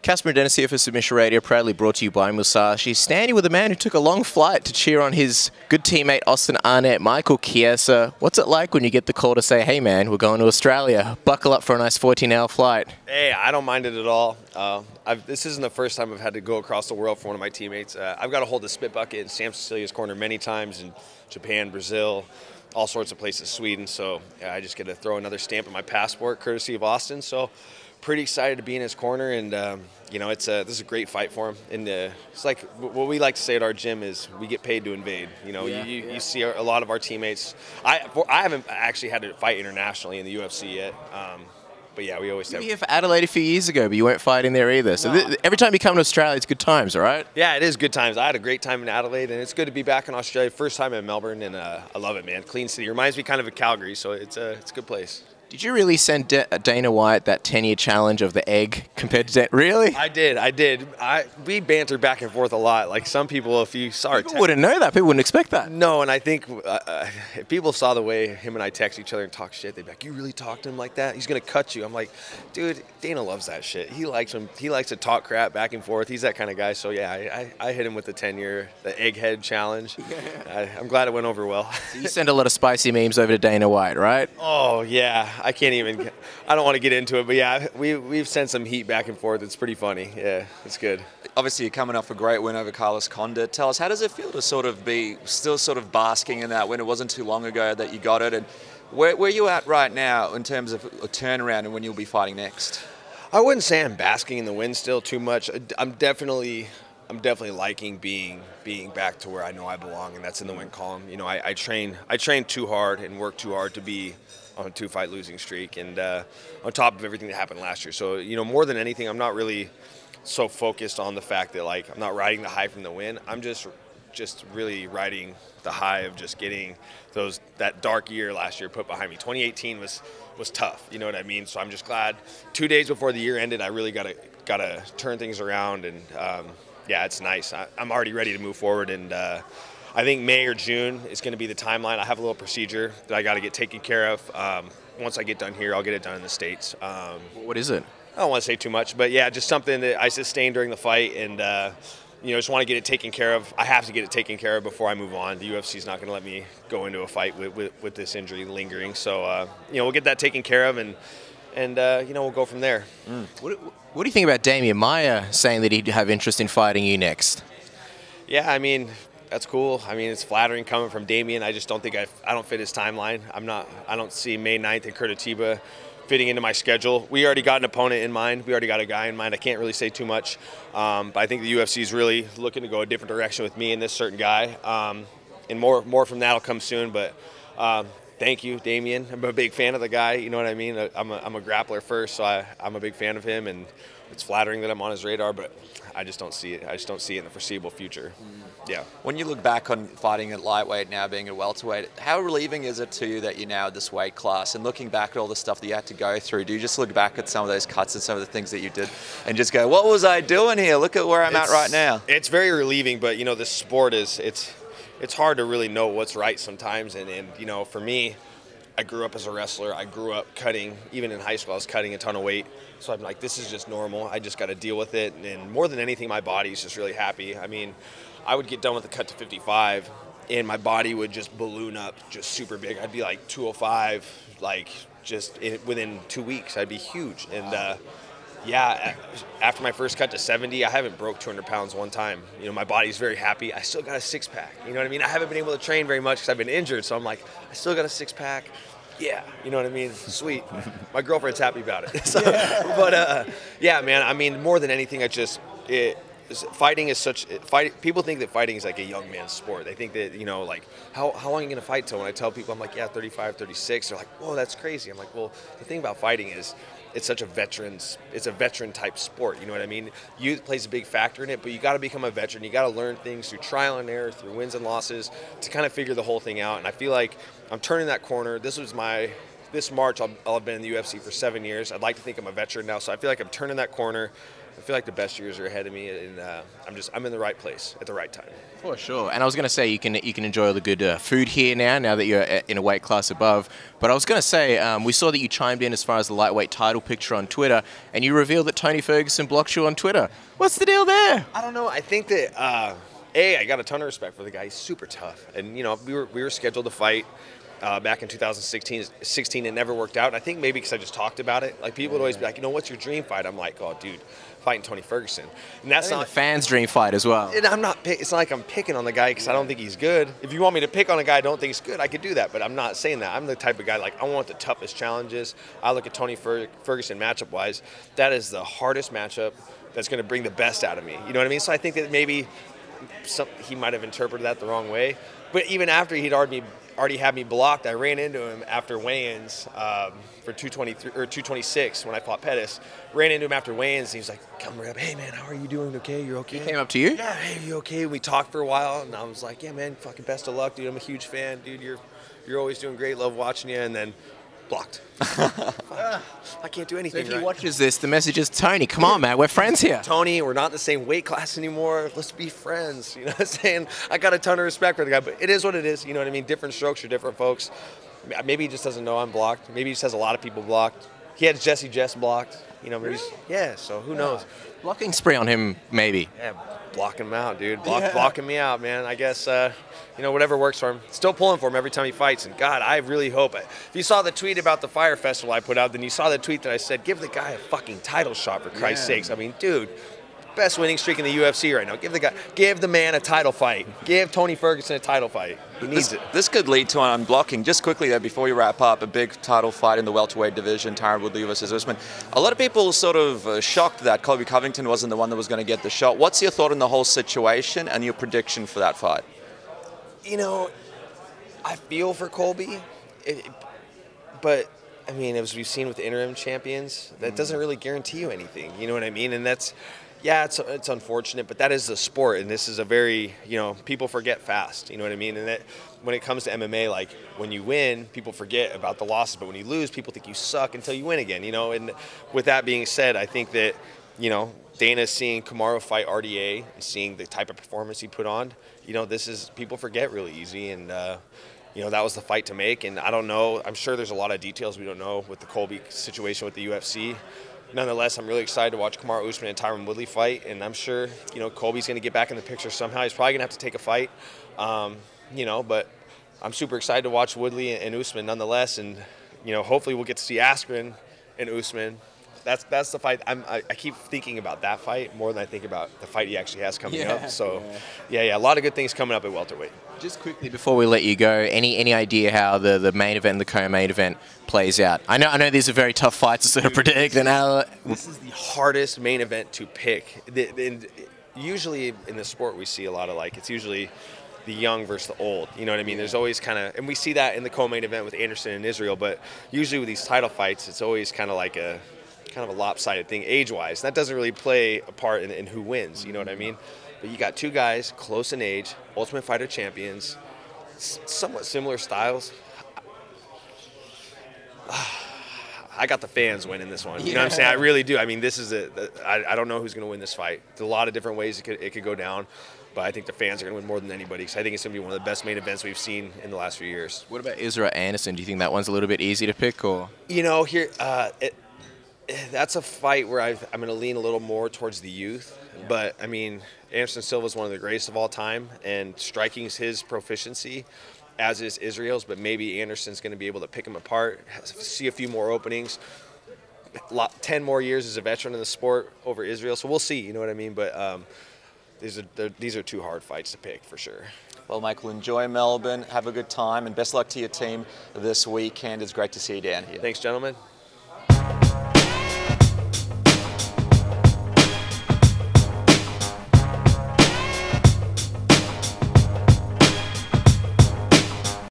Casper and Dennis here for Submission Radio, proudly brought to you by Musashi. Standing with a man who took a long flight to cheer on his good teammate Austin Arnett, Michael Chiesa. What's it like when you get the call to say, hey man, we're going to Australia. Buckle up for a nice 14-hour flight. Hey, I don't mind it at all. This isn't the first time I've had to go across the world for one of my teammates. I've got to hold the spit bucket in Sam Cecilia's corner many times in Japan, Brazil, all sorts of places, Sweden. So yeah, I just get to throw another stamp in my passport, courtesy of Austin. So pretty excited to be in his corner, and this is a great fight for him. And it's like what we like to say at our gym is we get paid to invade. You see a lot of our teammates. I haven't actually had to fight internationally in the UFC yet. But yeah, we always have. You were here for Adelaide a few years ago, but you weren't fighting there either. So every time you come to Australia, it's good times, all right? Yeah, it is good times. I had a great time in Adelaide, and it's good to be back in Australia. First time in Melbourne, and I love it, man. Clean city. Reminds me kind of Calgary, so it's a good place. Did you really send Dana White that 10-year challenge of the egg compared to Really? I did. We banter back and forth a lot. Like some people, if you saw People wouldn't know that. People wouldn't expect that. No, and I think if people saw the way him and I text each other and talk shit, they'd be like, you really talk to him like that? He's going to cut you. I'm like, dude, Dana loves that shit. He likes him. He likes to talk crap back and forth. He's that kind of guy. So, yeah, I hit him with the 10-year, the egghead challenge. Yeah. I'm glad it went over well. So you send a lot of spicy memes over to Dana White, right? Oh, yeah. I don't want to get into it, but yeah, we've sent some heat back and forth. It's pretty funny. Yeah, it's good. Obviously, you're coming off a great win over Carlos Condit. Tell us, how does it feel to sort of be still sort of basking in that win? It wasn't too long ago that you got it. And where are you at right now in terms of a turnaround and when you'll be fighting next? I wouldn't say I'm basking in the win still too much. I'm definitely liking being back to where I know I belong, and that's in the win column. I train too hard and work too hard to be on a 2-fight losing streak, and on top of everything that happened last year. So, more than anything, I'm not really so focused on the fact that, like, I'm not riding the high from the win. I'm just really riding the high of just getting that dark year last year put behind me. 2018 was tough, you know what I mean? So I'm just glad 2 days before the year ended, I really got to turn things around, and yeah, it's nice. I'm already ready to move forward, and I think May or June is going to be the timeline. I have a little procedure that I got to get taken care of. Once I get done here, I'll get it done in the States. What is it? I don't want to say too much, but yeah, just something that I sustained during the fight, and just want to get it taken care of. I have to get it taken care of before I move on. The UFC is not going to let me go into a fight with this injury lingering. So we'll get that taken care of, and we'll go from there. What do you think about Damian Maia saying that he'd have interest in fighting you next? Yeah, I mean, that's cool. I mean, it's flattering coming from Damian. I just don't think I don't fit his timeline. I don't see May 9th in Curitiba fitting into my schedule. We already got an opponent in mind. We already got a guy in mind. I can't really say too much. But I think the UFC is really looking to go a different direction with me and this certain guy. And more from that will come soon. But thank you, Damian. I'm a big fan of the guy. You know what I mean? I'm a grappler first, so I'm a big fan of him. And it's flattering that I'm on his radar, but I just don't see it. I just don't see it in the foreseeable future. Yeah. When you look back on fighting at lightweight, now being a welterweight, how relieving is it to you that you're now at this weight class? And looking back at all the stuff that you had to go through, do you just look back at some of those cuts and some of the things that you did and just go, what was I doing here? Look at where I'm at right now. It's very relieving, but the sport it's hard to really know what's right sometimes. And for me, I grew up as a wrestler. I grew up cutting. Even in high school, I was cutting a ton of weight. So I'm like, this is just normal. I just got to deal with it. And more than anything, my body's just really happy. I mean, I would get done with the cut to 55, and my body would just balloon up just super big. I'd be like 205, like within 2 weeks. I'd be huge. And yeah, after my first cut to 70, I haven't broke 200 pounds one time. My body's very happy. I still got a six-pack. You know what I mean? I haven't been able to train very much because I've been injured. So I'm like, I still got a six-pack. Yeah, you know what I mean? Sweet. My girlfriend's happy about it. So, but yeah, man, I mean, more than anything, fighting is people think that fighting is like a young man's sport. They think that, like, how long are you going to fight till? When I tell people, I'm like, yeah, 35, 36, they're like, whoa, that's crazy. I'm like, well, the thing about fighting is it's a veteran type sport. You know what I mean? Youth plays a big factor in it, but you got to become a veteran. You got to learn things through trial and error, through wins and losses to kind of figure the whole thing out. And I feel like I'm turning that corner. This March, I'll have been in the UFC for 7 years. I'd like to think I'm a veteran now, so I feel like I'm turning that corner. I feel like the best years are ahead of me, and I'm in the right place at the right time. For sure. And I was going to say you can enjoy all the good food here now that you're in a weight class above. But I was going to say we saw that you chimed in as far as the lightweight title picture on Twitter, and you revealed that Tony Ferguson blocked you on Twitter. What's the deal there? I don't know. I think that I got a ton of respect for the guy. He's super tough, and we were scheduled to fight. Back in 2016, it never worked out. And I think maybe because I just talked about it. Like, people would always be like, what's your dream fight? I'm like, oh, dude, fighting Tony Ferguson. And that's not the fans' dream fight as well. And it's not like I'm picking on the guy because I don't think he's good. If you want me to pick on a guy I don't think he's good, I could do that. But I'm not saying that. I'm the type of guy, like, I want the toughest challenges. I look at Tony Ferguson matchup-wise. That is the hardest matchup that's going to bring the best out of me. You know what I mean? So I think that maybe he might have interpreted that the wrong way. But even after he'd already had me blocked, I ran into him after weigh-ins for 223 or 226 when I fought Pettis. Ran into him after weigh-ins, and he was like, "Come right up, hey man, how are you doing? Okay, you're okay?" He came up to you? Yeah, hey, you okay? We talked for a while, and I was like, "Yeah, man, fucking best of luck, dude. I'm a huge fan, dude. You're always doing great. Love watching you." And then blocked. I can't do anything. So if he watches this, the message is, Tony, come on, man, we're friends here. Tony, we're not in the same weight class anymore. Let's be friends. You know what I'm saying? I got a ton of respect for the guy, but it is what it is. You know what I mean? Different strokes for different folks. Maybe he just doesn't know I'm blocked. Maybe he just has a lot of people blocked. He had Jesse Jess blocked. Maybe so who knows? Blocking spree on him, maybe. Yeah, blocking him out, dude. Blocking me out, man. I guess, whatever works for him. Still pulling for him every time he fights. And, God, I really hope it. If you saw the tweet about the Fire Festival I put out, then you saw the tweet that I said, give the guy a fucking title shot, for Christ's sakes. I mean, dude, best winning streak in the UFC right now. Give the man a title fight. Give Tony Ferguson a title fight. He needs it. This could lead to an unblocking. Just quickly there, before you wrap up, a big title fight in the welterweight division, Tyron Woodley versus Usman. A lot of people sort of shocked that Colby Covington wasn't the one that was going to get the shot. What's your thought on the whole situation and your prediction for that fight? I feel for Colby, but I mean, as we've seen with the interim champions, that doesn't really guarantee you anything. You know what I mean? And that's, it's unfortunate, but that is the sport, and this is a very, people forget fast. You know what I mean? And that when it comes to MMA, like, when you win, people forget about the losses, but when you lose, people think you suck until you win again. And with that being said, I think that, Dana seeing Kamaru fight RDA and seeing the type of performance he put on, people forget really easy, and that was the fight to make. And I don't know, I'm sure there's a lot of details we don't know with the Colby situation with the UFC. Nonetheless, I'm really excited to watch Kamaru Usman and Tyron Woodley fight, and I'm sure, Colby's going to get back in the picture somehow. He's probably going to have to take a fight, but I'm super excited to watch Woodley and Usman nonetheless, and, hopefully we'll get to see Askren and Usman. That's the fight. I keep thinking about that fight more than I think about the fight he actually has coming up. So, a lot of good things coming up at welterweight. Just quickly before we let you go, any idea how the main event and the co-main event plays out? I know these are very tough fights to sort of predict. This is the hardest main event to pick. Usually in the sport we see a lot of, it's usually the young versus the old. You know what I mean? There's always and we see that in the co-main event with Anderson and Israel, but usually with these title fights, it's always kind of a lopsided thing age-wise. That doesn't really play a part in who wins, you know what I mean? But you got two guys close in age, Ultimate Fighter champions, somewhat similar styles. I got the fans winning this one. You know what I'm saying? I really do. I mean, this is I don't know who's going to win this fight. There's a lot of different ways it could go down, but I think the fans are going to win more than anybody, because I think it's going to be one of the best main events we've seen in the last few years. What about Israel Anderson? Do you think that one's a little bit easy to pick, or? That's a fight where I'm going to lean a little more towards the youth. But, I mean, Anderson Silva is one of the greatest of all time, and striking is his proficiency, as is Israel's. But maybe Anderson's going to be able to pick him apart, see a few more openings. 10 more years as a veteran in the sport over Israel. So we'll see, you know what I mean? But these are two hard fights to pick for sure. Well, Michael, enjoy Melbourne. Have a good time, and best luck to your team this weekend. It's great to see you down here. Thanks, gentlemen.